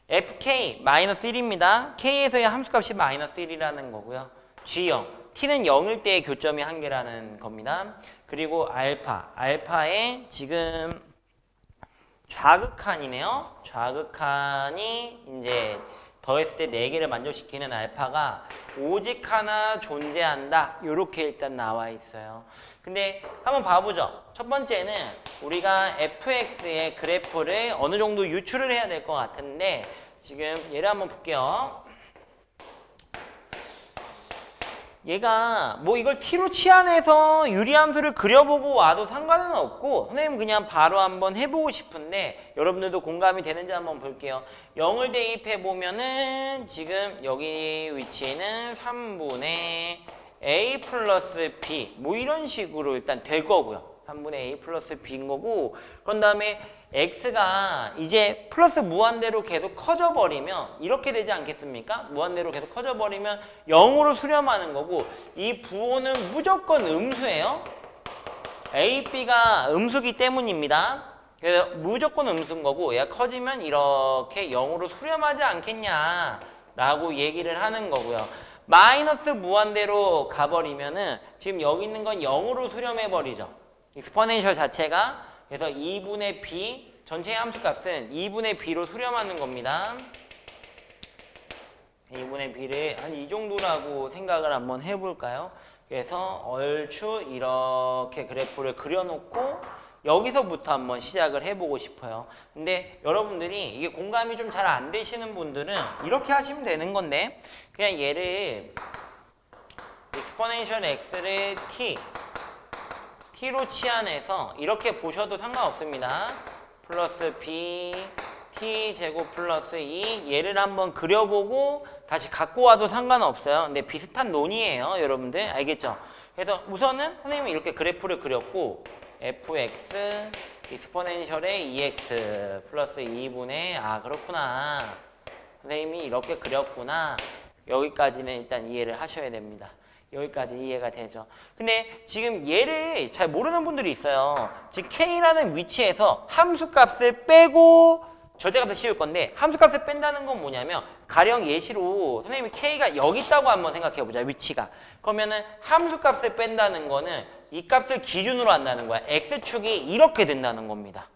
fk 마이너스 1입니다. k에서의 함수값이 마이너스 1이라는 거고요. g0, t는 0일 때의 교점이 한 개라는 겁니다. 그리고 알파의 지금 좌극한이네요. 좌극한이 이제 더했을 때 4개를 만족시키는 알파가 오직 하나 존재한다. 이렇게 일단 나와 있어요. 근데 한번 봐보죠. 첫 번째는 우리가 fx의 그래프를 어느 정도 유출을 해야 될 것 같은데 지금 얘를 한번 볼게요. 얘가 뭐 이걸 t로 치환해서 유리함수를 그려보고 와도 상관은 없고 선생님 그냥 바로 한번 해보고 싶은데 여러분들도 공감이 되는지 한번 볼게요. 0을 대입해보면은 지금 여기 위치는 3분의 a 플러스 b 뭐 이런 식으로 일단 될 거고요. 3분의 a 플러스 b인 거고 그런 다음에 x가 이제 플러스 무한대로 계속 커져버리면 이렇게 되지 않겠습니까? 무한대로 계속 커져버리면 0으로 수렴하는 거고 이 부호는 무조건 음수예요. a, b가 음수기 때문입니다. 그래서 무조건 음수인 거고 얘가 커지면 이렇게 0으로 수렴하지 않겠냐 라고 얘기를 하는 거고요. 마이너스 무한대로 가버리면은 지금 여기 있는 건 0으로 수렴해버리죠. 익스포넨셜 자체가. 그래서 2분의 b, 전체 함수값은 2분의 b로 수렴하는 겁니다. 2분의 b를 한 이 정도라고 생각을 한번 해볼까요? 그래서 얼추 이렇게 그래프를 그려놓고 여기서부터 한번 시작을 해보고 싶어요. 근데 여러분들이 이게 공감이 좀 잘 안 되시는 분들은 이렇게 하시면 되는 건데 그냥 얘를 exponential x를 t로 치환해서 이렇게 보셔도 상관없습니다. 플러스 b t 제곱 플러스 2 얘를 한번 그려보고 다시 갖고 와도 상관없어요. 근데 비슷한 논이에요. 여러분들 알겠죠? 그래서 우선은 선생님이 이렇게 그래프를 그렸고 fx 익스포넨셜의 2x 플러스 2분의 그렇구나. 선생님이 이렇게 그렸구나. 여기까지는 일단 이해를 하셔야 됩니다. 여기까지 이해가 되죠. 근데 지금 얘를 잘 모르는 분들이 있어요. 지금 k라는 위치에서 함수값을 빼고 절대값을 씌울 건데 함수값을 뺀다는 건 뭐냐면 가령 예시로 선생님이 k가 여기 있다고 한번 생각해보자. 위치가. 그러면은 함수값을 뺀다는 거는 이 값을 기준으로 한다는 거야. x축이 이렇게 된다는 겁니다.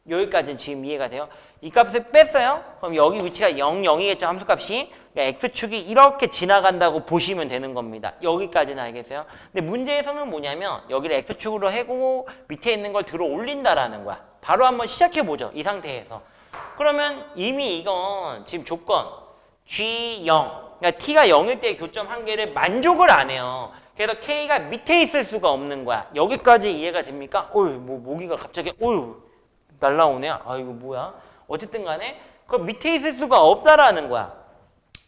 여기까지는 지금 이해가 돼요? 이 값을 뺐어요? 그럼 여기 위치가 0, 0이겠죠, 함수값이. 그러니까 x축이 이렇게 지나간다고 보시면 되는 겁니다. 여기까지는 알겠어요? 근데 문제에서는 뭐냐면 여기를 x축으로 해고 밑에 있는 걸 들어 올린다라는 거야. 바로 한번 시작해보죠, 이 상태에서. 그러면 이미 이건 지금 조건 G0, 그러니까 t가 0일 때 교점 한계를 만족을 안 해요. 그래서 k가 밑에 있을 수가 없는 거야. 여기까지 이해가 됩니까? 어휴, 뭐 모기가 갑자기 날라오네. 이거 뭐야? 어쨌든 간에 그 밑에 있을 수가 없다라는 거야.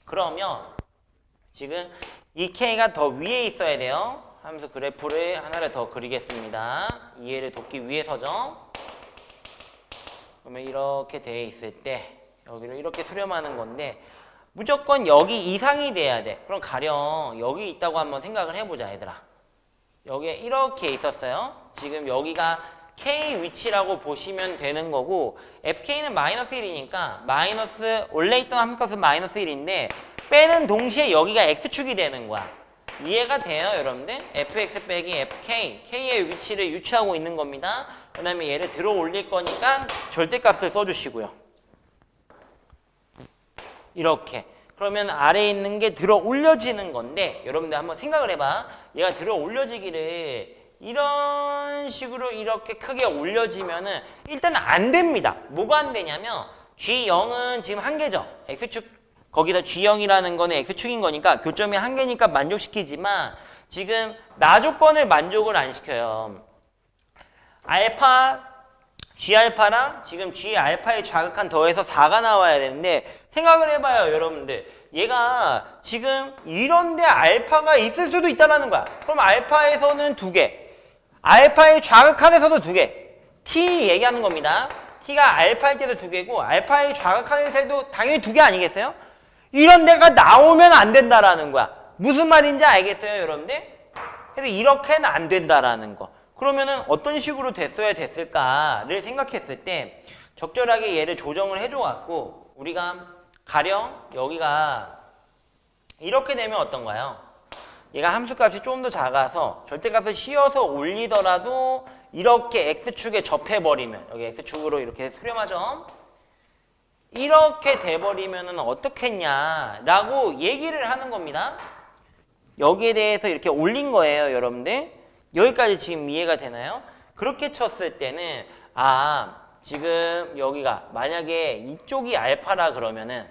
그러면 지금 이 k가 더 위에 있어야 돼요. 함수 그래프를 하나를 더 그리겠습니다. 이해를 돕기 위해서죠. 그러면 이렇게 돼 있을 때 여기를 이렇게 수렴하는 건데 무조건 여기 이상이 돼야 돼. 그럼 가령 여기 있다고 한번 생각을 해보자, 얘들아. 여기에 이렇게 있었어요. 지금 여기가 k 위치라고 보시면 되는 거고 fk는 마이너스 1이니까 마이너스 원래 있던 함수값은 마이너스 1인데 빼는 동시에 여기가 x축이 되는 거야. 이해가 돼요, 여러분들? fx 빼기 fk, k의 위치를 유추하고 있는 겁니다. 그 다음에 얘를 들어 올릴 거니까 절대값을 써주시고요. 이렇게. 그러면 아래에 있는 게 들어 올려지는 건데 여러분들 한번 생각을 해봐. 얘가 들어 올려지기를 이런 식으로 이렇게 크게 올려지면은 일단 안 됩니다. 뭐가 안 되냐면 G0은 지금 한계죠. X축 거기다 G0이라는 거는 X축인 거니까 교점이 한계니까 만족시키지만 지금 나 조건을 만족을 안 시켜요. 알파 G알파랑 지금 G알파의 좌극한 더해서 4가 나와야 되는데 생각을 해봐요, 여러분들. 얘가 지금 이런데 알파가 있을 수도 있다는 거야. 그럼 알파에서는 2개, 알파의 좌극한에서도 2개. T 얘기하는 겁니다. T가 알파일 때도 2개고 알파의 좌극한일 때도 당연히 2개 아니겠어요? 이런 데가 나오면 안 된다라는 거야. 무슨 말인지 알겠어요, 여러분들? 그래서 이렇게는 안 된다라는 거. 그러면은 어떤 식으로 됐어야 됐을까를 생각했을 때 적절하게 얘를 조정을 해줘갖고 우리가 가령 여기가 이렇게 되면 어떤가요? 얘가 함수값이 좀 더 작아서 절대값을 씌워서 올리더라도 이렇게 x축에 접해버리면 여기 x축으로 이렇게 수렴하죠? 이렇게 돼버리면 어떻게 했냐라고 얘기를 하는 겁니다. 여기에 대해서 이렇게 올린 거예요, 여러분들. 여기까지 지금 이해가 되나요? 그렇게 쳤을 때는 지금 여기가 만약에 이쪽이 알파라 그러면은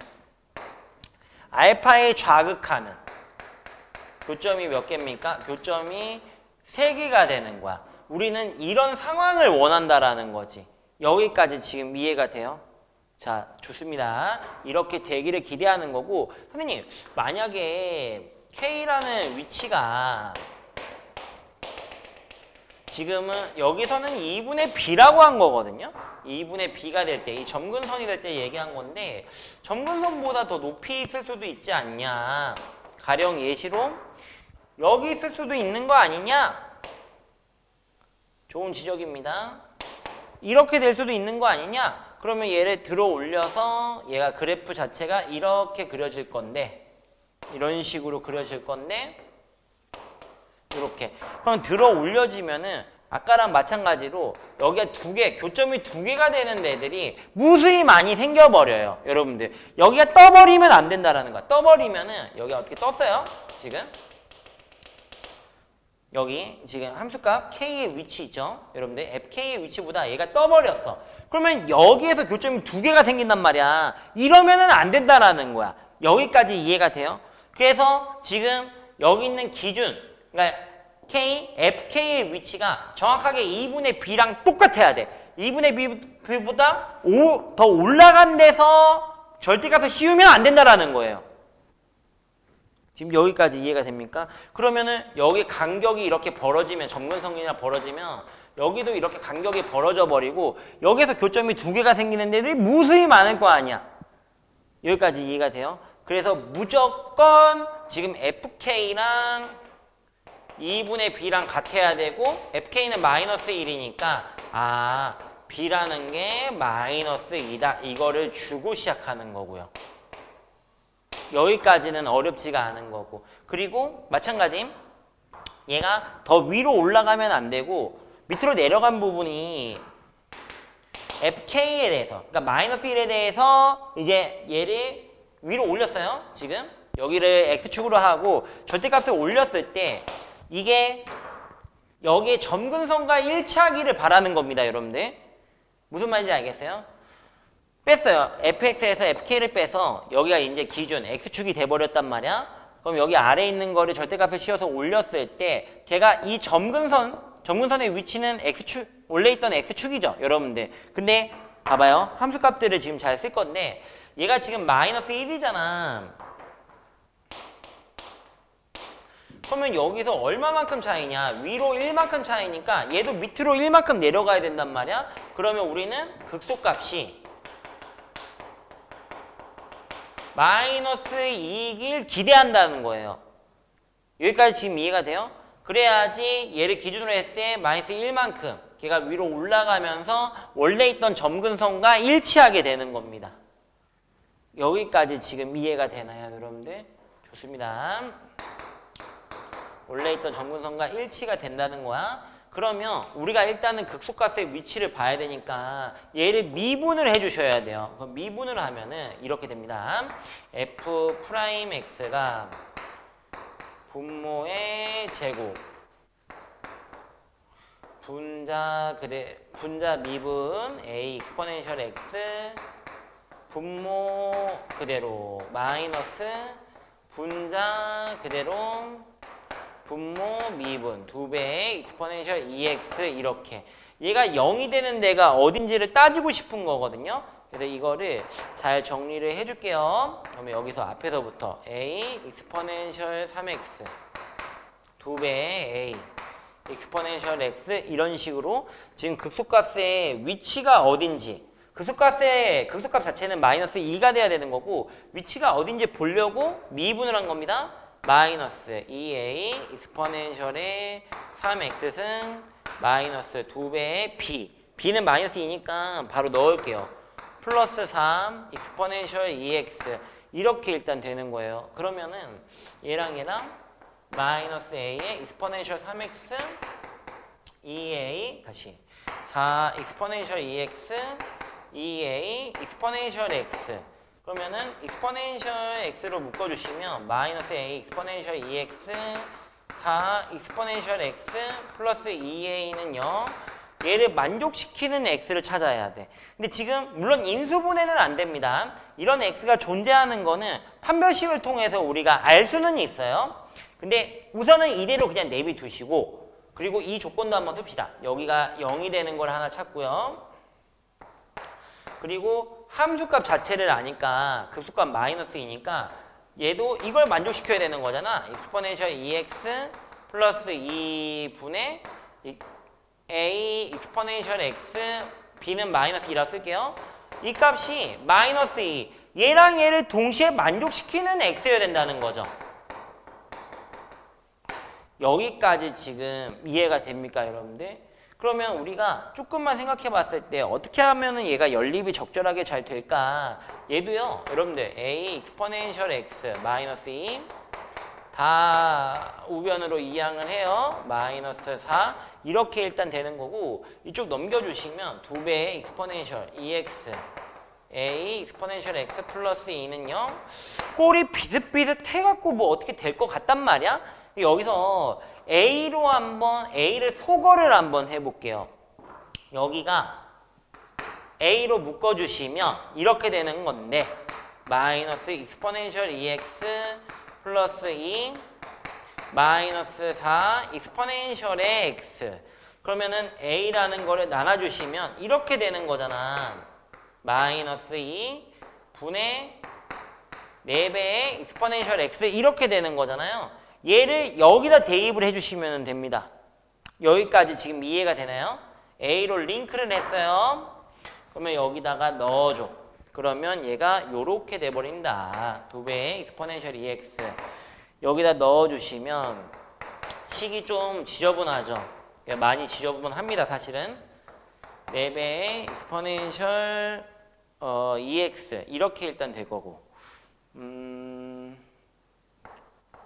알파의 좌극하는 교점이 몇 개입니까? 교점이 3개가 되는 거야. 우리는 이런 상황을 원한다라는 거지. 여기까지 지금 이해가 돼요? 자, 좋습니다. 이렇게 되기를 기대하는 거고 선생님, 만약에 K라는 위치가 지금은 여기서는 2분의 B라고 한 거거든요. 2분의 B가 될 때, 이 점근선이 될 때 얘기한 건데 점근선보다 더 높이 있을 수도 있지 않냐. 가령 예시로 여기 있을 수도 있는 거 아니냐. 좋은 지적입니다. 이렇게 될 수도 있는 거 아니냐. 그러면 얘를 들어 올려서 얘가 그래프 자체가 이렇게 그려질 건데 이런 식으로 그려질 건데 이렇게. 그럼 들어 올려지면은 아까랑 마찬가지로 여기가 두 개, 교점이 두 개가 되는 애들이 무수히 많이 생겨버려요. 여러분들. 여기가 떠버리면 안 된다라는 거야. 떠버리면은 여기가 어떻게 떴어요? 지금. 여기 지금 함수값 k의 위치 있죠? 여러분들 fk의 위치보다 얘가 떠버렸어. 그러면 여기에서 교점이 두 개가 생긴단 말이야. 이러면은 안 된다라는 거야. 여기까지 이해가 돼요? 그래서 지금 여기 있는 기준, 그러니까 fk의 위치가 정확하게 2분의 b랑 똑같아야 돼. 2분의 b보다 더 올라간 데서 절대값을 씌우면 안 된다라는 거예요. 지금 여기까지 이해가 됩니까? 그러면은 여기 간격이 이렇게 벌어지면, 점근성이나 벌어지면 여기도 이렇게 간격이 벌어져 버리고 여기서 교점이 두 개가 생기는 데들이 무수히 많을 거 아니야. 여기까지 이해가 돼요? 그래서 무조건 지금 fk랑 2분의 b랑 같아야 되고 fk는 마이너스 1이니까 아 b라는 게 마이너스 2다. 이거를 주고 시작하는 거고요. 여기까지는 어렵지가 않은 거고. 그리고 마찬가지 얘가 더 위로 올라가면 안 되고 밑으로 내려간 부분이 fk에 대해서, 그러니까 마이너스 1에 대해서 이제 얘를 위로 올렸어요. 지금 여기를 x축으로 하고 절대값을 올렸을 때 이게 여기에 점근선과 일치하기를 바라는 겁니다. 여러분들 무슨 말인지 알겠어요? 뺐어요. fx에서 fk를 빼서 여기가 이제 기준 x축이 돼버렸단 말이야. 그럼 여기 아래에 있는 거를 절대값을 씌워서 올렸을 때 걔가 이 점근선의 위치는 x축, 원래 있던 x축이죠. 여러분들. 근데 봐봐요. 함수값들을 지금 잘 쓸 건데 얘가 지금 마이너스 1이잖아. 그러면 여기서 얼마만큼 차이냐? 위로 1만큼 차이니까 얘도 밑으로 1만큼 내려가야 된단 말이야. 그러면 우리는 극소값이 마이너스 2이길 기대한다는 거예요. 여기까지 지금 이해가 돼요? 그래야지 얘를 기준으로 했을 때 마이너스 1만큼 걔가 위로 올라가면서 원래 있던 점근선과 일치하게 되는 겁니다. 여기까지 지금 이해가 되나요, 여러분들? 좋습니다. 원래 있던 점근선과 일치가 된다는 거야. 그러면 우리가 일단은 극소값의 위치를 봐야 되니까 얘를 미분을 해주셔야 돼요. 그럼 미분을 하면은 이렇게 됩니다. f'x가 분모의 제곱 분자 미분 a exponential x 분모 그대로 마이너스 분자 그대로 분모 미분 2배의 exponential EX 이렇게 얘가 0이 되는 데가 어딘지를 따지고 싶은 거거든요. 그래서 이거를 잘 정리를 해줄게요. 그러면 여기서 앞에서부터 A exponential 3X 2배의 A exponential X 이런 식으로 지금 극소값의 위치가 어딘지 극소값 자체는 마이너스 2가 돼야 되는 거고 위치가 어딘지 보려고 미분을 한 겁니다. 마이너스 2a 익스포넨셜의 3x승 마이너스 2배의 b b는 마이너스 2니까 바로 넣을게요. 플러스 3 익스포넨셜 2x 이렇게 일단 되는 거예요. 그러면은 얘랑 마이너스 a의 익스포넨셜 3x 2a 다시 4 익스포넨셜 2x 2a 익스포넨셜 x 그러면은 익스포넨셜 x로 묶어주시면 마이너스 a 익스포넨셜 2x 4 익스포넨셜 x 플러스 2a는요 얘를 만족시키는 x를 찾아야 돼. 근데 지금 물론 인수분해는 안 됩니다. 이런 x가 존재하는 거는 판별식을 통해서 우리가 알 수는 있어요. 근데 우선은 이대로 그냥 내비두시고 그리고 이 조건도 한번 씁시다. 여기가 0이 되는 걸 하나 찾고요. 그리고 함수값 자체를 아니까 극소값 마이너스 2니까 얘도 이걸 만족시켜야 되는 거잖아. 익스포넨셜 2x 플러스 2분의 a 익스포넨셜 x b는 마이너스 2라고 쓸게요. 이 값이 마이너스 2 얘랑 얘를 동시에 만족시키는 x여야 된다는 거죠. 여기까지 지금 이해가 됩니까, 여러분들? 그러면 우리가 조금만 생각해 봤을 때 어떻게 하면은 얘가 연립이 적절하게 잘 될까? 얘도요, 여러분들 a 익스포넨셜 x 마이너스 2 다 우변으로 이항을 해요. 마이너스 4 이렇게 일단 되는 거고 이쪽 넘겨주시면 2배의 익스포넨셜 EX A 익스포넨셜 X 플러스 2는요. 꼴이 비슷비슷해갖고 뭐 어떻게 될 것 같단 말이야? 여기서 A로 한번 A를 소거를 한번 해볼게요. 여기가 A로 묶어주시면 이렇게 되는 건데 마이너스 익스포넨셜 EX 플러스 2 마이너스 4 익스포넨셜의 X 그러면은 A라는 거를 나눠주시면 이렇게 되는 거잖아. 마이너스 2 분의 4배의 익스포넨셜 X 이렇게 되는 거잖아요. 얘를 여기다 대입을 해주시면 됩니다. 여기까지 지금 이해가 되나요? A로 링크를 했어요. 그러면 여기다가 넣어줘. 그러면 얘가 요렇게 돼버린다. 2배의 익스포넨셜 EX 여기다 넣어주시면 식이 좀 지저분하죠. 많이 지저분합니다 사실은. 4배의 익스포넨셜 EX 이렇게 일단 될 거고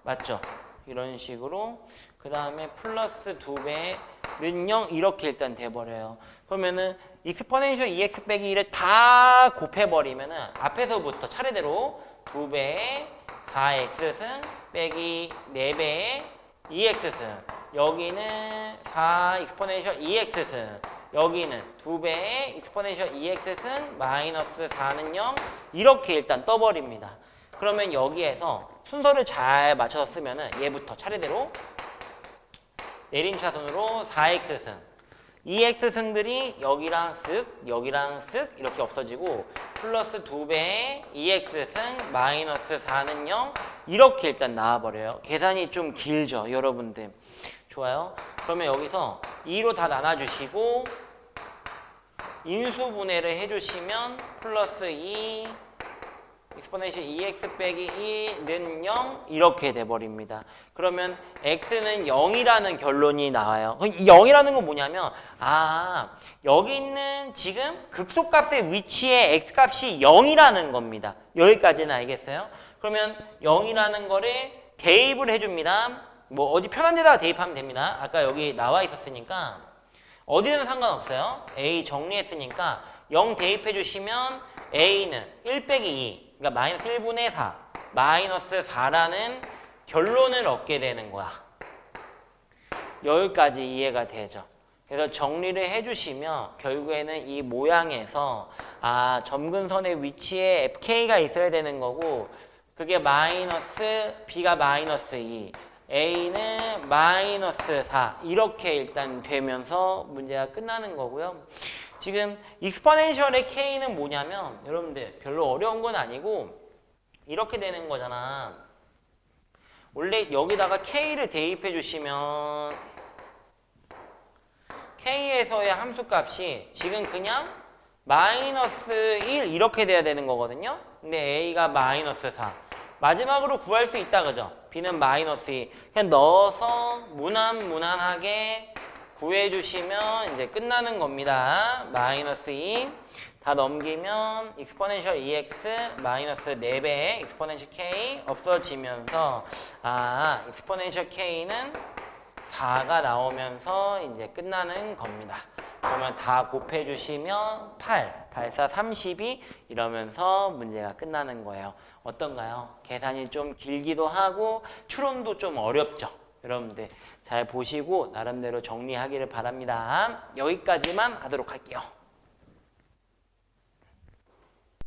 맞죠? 이런 식으로 그 다음에 플러스 2배는 0 이렇게 일단 돼버려요. 그러면은 익스포넨셜 EX 빼기 1을 다 곱해버리면은 앞에서부터 차례대로 2배의 4x승 빼기 4배의 2x승 여기는 4 익스포넨셜 2x승 여기는 2배의 익스포넨셜 2x승 마이너스 4는 0 이렇게 일단 떠버립니다. 그러면 여기에서 순서를 잘 맞춰서 쓰면은 얘부터 차례대로 내림차순으로 4x승 2x승들이 여기랑 쓱 여기랑 쓱 이렇게 없어지고 플러스 2배의 2x승 마이너스 4는 0 이렇게 일단 나와버려요. 계산이 좀 길죠 여러분들. 좋아요. 그러면 여기서 2로 다 나눠주시고 인수분해를 해주시면 플러스 2 익스포넨셜 2x 빼기 2는 0 이렇게 돼버립니다. 그러면 x는 0이라는 결론이 나와요. 0이라는 건 뭐냐면 여기 있는 지금 극소값의 위치에 x값이 0이라는 겁니다. 여기까지는 알겠어요? 그러면 0이라는 거를 대입을 해줍니다. 뭐 어디 편한 데다가 대입하면 됩니다. 아까 여기 나와 있었으니까 어디든 상관없어요. a 정리했으니까 0 대입해 주시면 a는 1 빼기 2 그러니까 마이너스 1분의 4 마이너스 4라는 결론을 얻게 되는 거야. 여기까지 이해가 되죠. 그래서 정리를 해주시면 결국에는 이 모양에서 점근선의 위치에 fk가 있어야 되는 거고 그게 마이너스 b가 마이너스 2 a는 마이너스 4 이렇게 일단 되면서 문제가 끝나는 거고요. 지금 익스포넨셜의 k는 뭐냐면 여러분들 별로 어려운 건 아니고 이렇게 되는 거잖아. 원래 여기다가 k를 대입해 주시면 k에서의 함수값이 지금 그냥 마이너스 1 이렇게 돼야 되는 거거든요. 근데 a가 마이너스 4 마지막으로 구할 수 있다 그죠? b는 마이너스 2 그냥 넣어서 무난무난하게 구해주시면 이제 끝나는 겁니다. 마이너스 2 다 넘기면 익스포넨셜 EX 마이너스 4배의 익스포넨셜 K 없어지면서 익스포넨셜 K는 4가 나오면서 이제 끝나는 겁니다. 그러면 다 곱해주시면 8, 8, 4, 32 이러면서 문제가 끝나는 거예요. 어떤가요? 계산이 좀 길기도 하고 추론도 좀 어렵죠. 여러분들 잘 보시고 나름대로 정리하기를 바랍니다. 여기까지만 하도록 할게요.